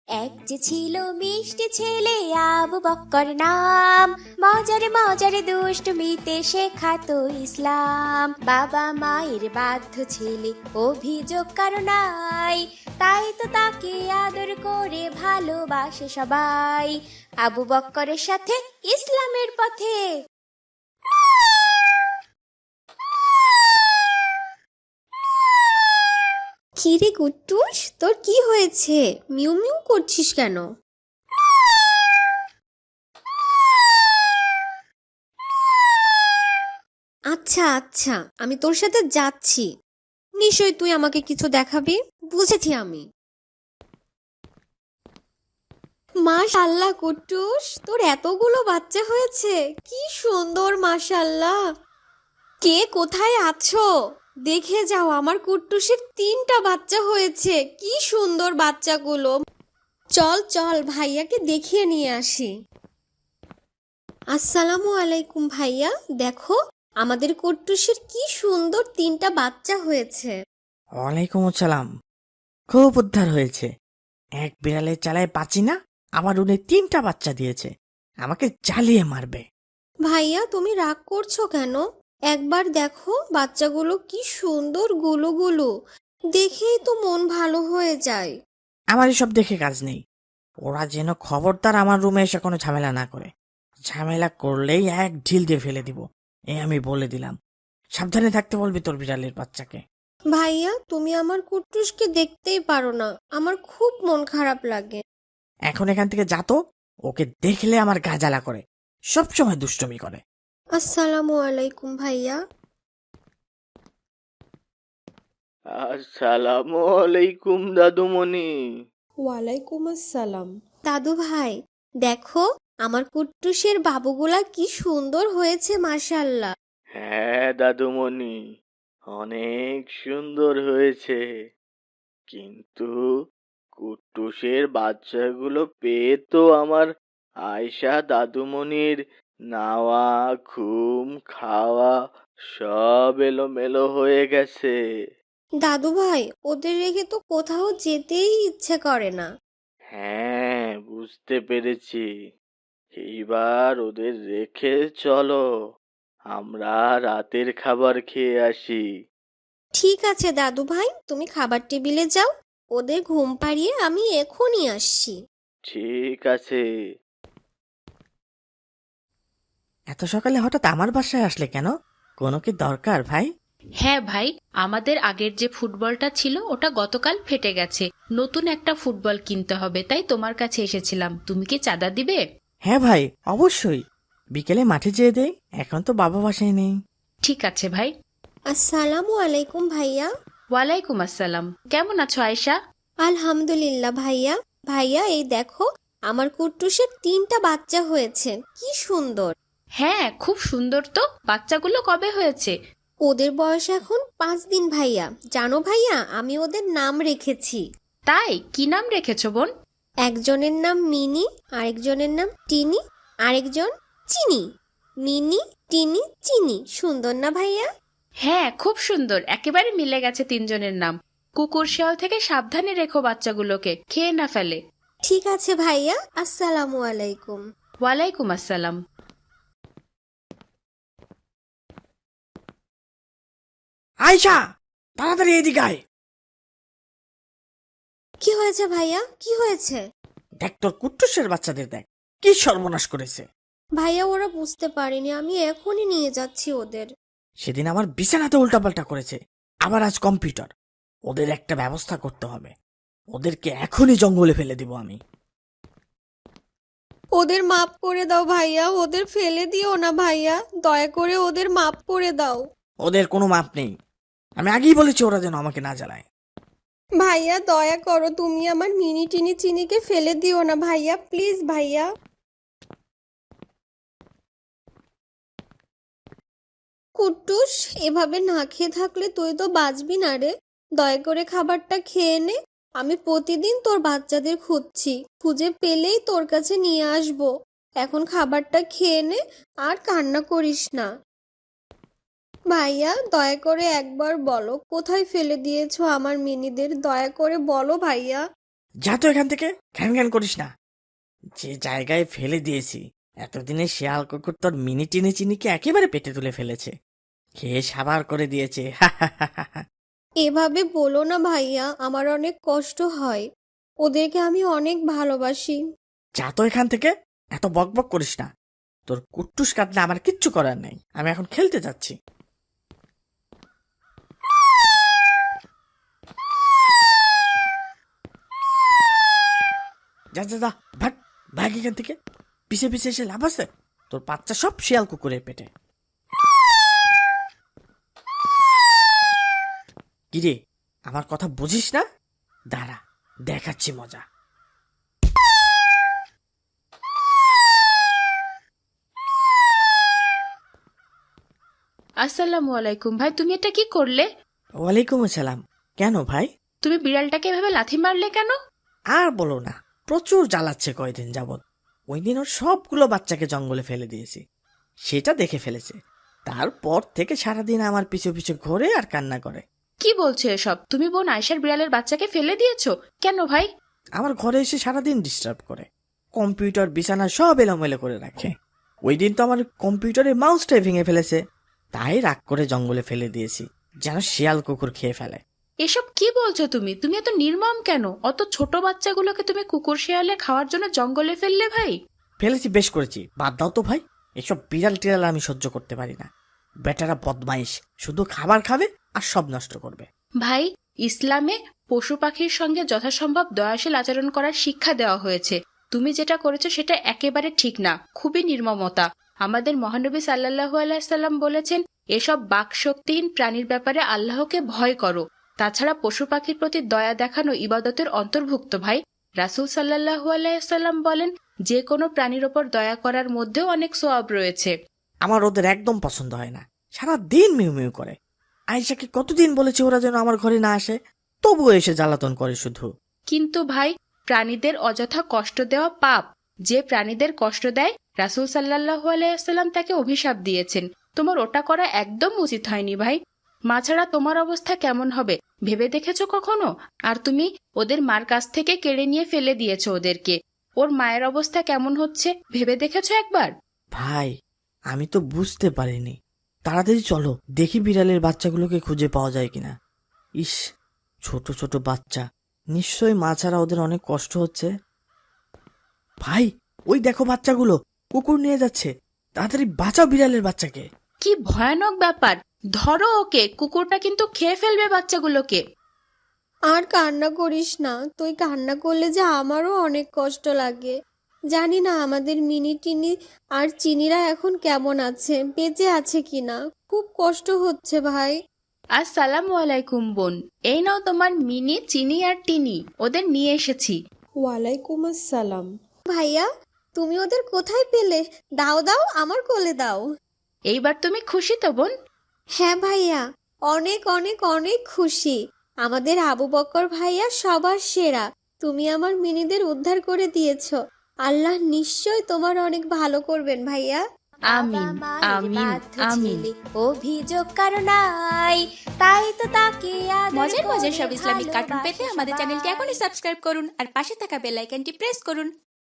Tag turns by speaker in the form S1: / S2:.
S1: এক যে ছিল মিষ্টি ছেলে আবু বক্কর নাম, মজারে মজারে দুষ্টমিতে শেখাতো ইসলাম। বাবা মায়ের বাধ্য ছেলে, অভিযোগ কারো নাই, তাই তো তাকে আদর করে ভালোবাসে সবাই। আবু বক্করের সাথে ইসলামের পথে।
S2: কিরে কুট্টুস, তোর কি হয়েছে? মিউ মিউ করছিস কেন? আচ্ছা আচ্ছা, আমি তোর সাথে যাচ্ছি। নিশ্চয় তুই আমাকে কিছু দেখাবি, বুঝেছি আমি। মাশাআল্লাহ কুট্টুস, তোর এতগুলো বাচ্চা হয়েছে, কি সুন্দর মাশাআল্লাহ। কে কোথায় আছো? দেখে যাও, আমার কুট্টুসের 3টা বাচ্চা হয়েছে। কি সুন্দর বাচ্চাগুলো। চল চল, ভাইয়াকে দেখিয়ে নিয়ে আসি। আসসালামু আলাইকুম ভাইয়া, দেখো আমাদের কুট্টুসের কি সুন্দর 3টা বাচ্চা হয়েছে।
S3: ওয়ালাইকুম আসসালাম। খুব উদ্ধার হয়েছে। এক বিড়ালের চালায় বাঁচি না, আবার উনি 3টা বাচ্চা দিয়েছে। আমাকে জ্বালিয়ে মারবে।
S2: ভাইয়া তুমি রাগ করছো কেন? একবার দেখো বাচ্চাগুলো কি সুন্দর গুলো, দেখেই তো মন ভালো হয়ে যায়।
S3: আমার এসব দেখে কাজ নেই। ওরা যেন খবরদার আমার রুমে এসে কোনো ঝামেলা না করে। ঝামেলা করলেই এক ঢিল দিয়ে ফেলে দিব, এই আমি বলে দিলাম। সাবধানে থাকতে বলবি তোর বিড়ালের বাচ্চাকে।
S2: ভাইয়া তুমি আমার কুট্টুসকে দেখতেই পারো না, আমার খুব মন খারাপ লাগে।
S3: এখন এখান থেকে যা তো। ওকে দেখলে আমার গা জ্বালা করে, সবসময় দুষ্টুমি করে।
S2: আসসালামু আলাইকুম ভাইয়া।
S4: আসসালামু আলাইকুম দাদুমণি।
S2: ওয়ালাইকুম আসসালাম। দাদু ভাই, দেখো আমার কুট্টুসের বাবুগুলা কি সুন্দর হয়েছে মাশাআল্লাহ।
S4: হ্যাঁ দাদুমণি, অনেক সুন্দর হয়েছে, কিন্তু কুট্টুসের বাচ্চাগুলো পেয়ে তো আমার আয়শা দাদুমণির নাওয়া, ঘুম, খাওয়া সব এলোমেলো হয়ে গেছে।
S2: দাদু ভাই, ওদের রেখে তো কোথাও যেতেই ইচ্ছে করে না।
S4: হ্যাঁ, বুঝতে পেরেছি। এইবার ওদের রেখে চলো, আমরা রাতের খাবার খেয়ে আসি।
S2: ঠিক আছে দাদু ভাই, তুমি খাবার টেবিলে যাও, ওদের ঘুম পাড়িয়ে আমি এখনই আসছি।
S4: ঠিক আছে।
S3: এত সকালে হঠাৎ আমার বাসায় আসলে কেন? কোনো কি দরকার ভাই?
S5: হ্যাঁ ভাই, আমাদের আগের যে ফুটবলটা ছিল ওটা গতকাল ফেটে গেছে। নতুন একটা ফুটবল কিনতে হবে, তাই তোমার কাছে এসেছিলাম। তুমি কি চাঁদা দিবে?
S3: হ্যাঁ ভাই, অবশ্যই। বিকেলে মাঠে যেয়ে দেই, এখন তো বাবা বাসায় নেই।
S5: ঠিক আছে ভাই।
S2: আসসালামু আলাইকুম ভাইয়া।
S5: ওয়ালাইকুম আসসালাম। কেমন আছো আয়শা?
S2: আলহামদুলিল্লাহ ভাইয়া। ভাইয়া এই দেখো, আমার কুট্টুসের 3টা বাচ্চা হয়েছে, কি সুন্দর।
S5: হ্যাঁ, খুব সুন্দর তো। বাচ্চাগুলো কবে হয়েছে?
S2: ওদের বয়স এখন 5 দিন ভাইয়া। জানো ভাইয়া, আমি ওদের নাম রেখেছি।
S5: তাই? কি নাম রেখেছো বোন?
S2: একজনের নাম মিনি, আরেকজনের নাম টিনি, আরেকজন চিনি। মিনি, টিনি, চিনি, সুন্দর না ভাইয়া?
S5: হ্যাঁ, খুব সুন্দর। একেবারে মিলে গেছে তিনজনের নাম। কুকুর শেয়াল থেকে সাবধানে রেখো বাচ্চাগুলোকে, খেয়ে না ফেলে।
S2: ঠিক আছে ভাইয়া, আসসালামু আলাইকুম।
S5: ওয়ালাইকুম আসসালাম।
S3: আয়শা, তাড়াতাড়ি এদিকে আয়।
S2: কি হয়েছে ভাইয়া, কি হয়েছে?
S3: দেখ তোর কুট্টুসের বাচ্চাদের দেখ, কি সর্বনাশ করেছে।
S2: ভাইয়া ওরা বুঝতে পারেনি, আমি এখনই নিয়ে যাচ্ছি ওদের।
S3: সেদিন আমার বিছানাতে উল্টাপাল্টা করেছে, আবার আজ কম্পিউটার। ওদের একটা ব্যবস্থা করতে হবে। ওদেরকে এখনই জঙ্গলে ফেলে দিব আমি।
S2: ওদের মাফ করে দাও ভাইয়া, ওদের ফেলে দিও না ভাইয়া, দয়া করে ওদের মাফ করে দাও।
S3: ওদের কোনো মাপ নেই। আমি আগেই বলেছি ওরা যেন আমাকে না জ্বালায়।
S2: ভাইয়া দয়া করো, তুমি আমার মিনি টিনি চিনিকে ফেলে দিও না ভাইয়া, প্লিজ ভাইয়া। কুট্টুস, এভাবে না খেয়ে থাকলে তুই তো বাঁচবি না রে। দয়া করে খাবারটা খেয়ে নে। আমি প্রতিদিন তোর বাচ্চাদের খুঁজছি, খুঁজে পেলেই তোর কাছে নিয়ে আসবো। এখন খাবারটা খেয়ে নে, আর কান্না করিস না। ভাইয়া দয়া করে একবার বলো, কোথায় ফেলে দিয়েছো আমার মিনিদের, দয়া করে বলো ভাইয়া।
S3: যা তো এখান থেকে, ঘ্যান ঘ্যান করিস না। যে জায়গায় ফেলে দিয়েছি, এতদিনে শিয়াল কুকুর তোর মিনি টিনি চিনিকে একেবারে পেটে তুলে ফেলেছে, খেয়ে সাবার করে দিয়েছে।
S2: এভাবে বলো না ভাইয়া, আমার অনেক কষ্ট হয়। ওদেরকে আমি অনেক ভালোবাসি।
S3: যা তো এখান থেকে, এত বক বক করিস না। তোর কুট্টুস কাটলে আমার কিচ্ছু করার নেই, আমি এখন খেলতে যাচ্ছি। যা যা যা, ভাগ ভাগ এখান থেকে। পিছে পিছে এসে লাভ আছে? তোর বাচ্চা সব শিয়াল কুকুরের পেটে। কিরে, আমার কথা বুঝিস না? দাঁড়া, দেখাচ্ছি মজা।
S5: আসসালামু আলাইকুম ভাই, তুমি এটা কি করলে?
S3: ওয়ালাইকুম আসসালাম। কেন ভাই?
S5: তুমি বিড়ালটাকে এভাবে লাথি মারলে কেন?
S3: আর বলো না, প্রচুর জ্বালাচ্ছে কয়দিন যাবৎ। ওই দিন ওর সবগুলো বাচ্চাকে জঙ্গলে ফেলে দিয়েছি, সেটা দেখে ফেলেছে। তারপর থেকে সারাদিন আমার পিছু পিছু ঘোরে আর কান্না করে।
S5: কি বলছো এসব? তুমি বোন আয়শার বিড়ালের বাচ্চাকে ফেলে দিয়েছো কেন ভাই?
S3: আমার ঘরে এসে সারাদিন ডিস্টার্ব করে, কম্পিউটার বিছানা সব এলোমেলো করে রাখে। ওই দিন তো আমার কম্পিউটারের মাউসটাই ভেঙে ফেলেছে, তাই রাগ করে জঙ্গলে ফেলে দিয়েছি, যেন শিয়াল কুকুর খেয়ে ফেলে।
S5: এসব কি বলছো তুমি? তুমি এত নির্মম কেন? অত ছোট বাচ্চাগুলোকে তুমি কুকুর শিয়ালে খাওয়ার জন্য জঙ্গলে ফেললে ভাই?
S3: ফেলেছি, বেশ করেছি, বাদ দাও তো ভাই। এসব বিড়াল টিড়াল আমি সহ্য করতে পারি না। বেটারা বদমাইশ, শুধু খাবার খাবে আর সব নষ্ট করবে।
S5: ভাই, ইসলামে পশু পাখির সঙ্গে যথাসম্ভব দয়াশীল আচরণ করার শিক্ষা দেওয়া হয়েছে। তুমি যেটা করেছো সেটা একেবারে ঠিক না, খুবই নির্মমতা। আমাদের মহানবী সাল্লাল্লাহু আলাইহি সাল্লাম বলেছেন, এসব বাকশক্তিহীন প্রাণীর ব্যাপারে আল্লাহকে ভয় করো। তাছাড়া পশু পাখির প্রতি দয়া দেখানো ইবাদতের অন্তর্ভুক্ত ভাই। রাসূল সাল্লাল্লাহু আলাইহি সাল্লাম বলেন, যে কোনো প্রাণীর ওপর দয়া করার মধ্যেও অনেক সওয়াব রয়েছে।
S3: আমার ওদের একদম পছন্দ হয় না, সারা দিন মিউ মিউ করে। আয়েশাকে কতদিন বলেছে ওরা যেন আমার ঘরে না আসে, তবুও এসে জ্বালাতন করে শুধু।
S5: কিন্তু ভাই, প্রাণীদের অযথা কষ্ট দেওয়া পাপ। যে প্রাণীদের কষ্ট দেয়, রাসূল সাল্লাল্লাহু আলাইহি সাল্লাম তাকে অভিশাপ দিয়েছেন। তোমার ওটা করা একদম উচিত হয়নি ভাই। মা ছাড়া তোমার অবস্থা কেমন হবে ভেবে দেখেছো কখনো? আর তুমি ওদের মার কাছ থেকে কেড়ে নিয়ে ফেলে দিয়েছো ওদেরকে। ওর মায়ের অবস্থা কেমন হচ্ছে ভেবে দেখেছো একবার?
S3: ভাই, আমি তো বুঝতে পারিনি। তাড়াতাড়ি চলো, দেখি বিড়ালের বাচ্চাগুলোকে খুঁজে পাওয়া যায় কিনা। ইস, ছোট ছোট বাচ্চা, নিশ্চয়ই মা ছাড়া ওদের অনেক কষ্ট হচ্ছে। ভাই, ওই দেখো বাচ্চাগুলো, কুকুর নিয়ে যাচ্ছে। তাড়াতাড়ি বাঁচাও বিড়ালের বাচ্চাকে।
S5: কি ভয়ানক ব্যাপার! ধরো ওকে, কুকুরটা কিন্তু খেয়ে ফেলবে বাচ্চাগুলোকে।
S2: আর কান্না করিস না, তুই কান্না করলে যে আমারও অনেক কষ্ট লাগে। জানি না আমাদের মিনি টিনি আর চিনিরা এখন কেমন আছে, বেঁচে আছে কিনা। খুব কষ্ট হচ্ছে ভাই।
S5: আসসালামু আলাইকুম বোন, এই নাও তোমার মিনি, চিনি আর টিনি, ওদের নিয়ে এসেছি।
S6: ওয়ালাইকুম আসসালাম।
S2: ভাইয়া, তুমি ওদের কোথায় পেলে? দাও দাও, আমার কোলে দাও।
S5: এইবার তুমি খুশি তো বোন?
S2: হ্যাঁ ভাইয়া, অনেক অনেক অনেক খুশি। আমাদের আবু বক্কর ভাইয়া সবার সেরা। তুমি আমার মিনিদের উদ্ধার করে দিয়েছো। আল্লাহ নিশ্চয় তোমার অনেক ভালো করবেন ভাইয়া।
S5: আমিন,
S1: বাবা মায়ের
S5: আমিন,
S1: বাধ্য
S5: আমিন।
S1: ছেলে, অভিযোগ কারো নাই, তাই তো তাকে আদর
S7: মজার
S1: করে
S7: সব ইসলামিক কার্টুন পেতে
S1: ভালোবাসে
S7: আমাদের চ্যানেলটি
S1: সবাই।
S7: এখনই সাবস্ক্রাইব করুন আর পাশে থাকা বেল আইকনটি প্রেস করুন।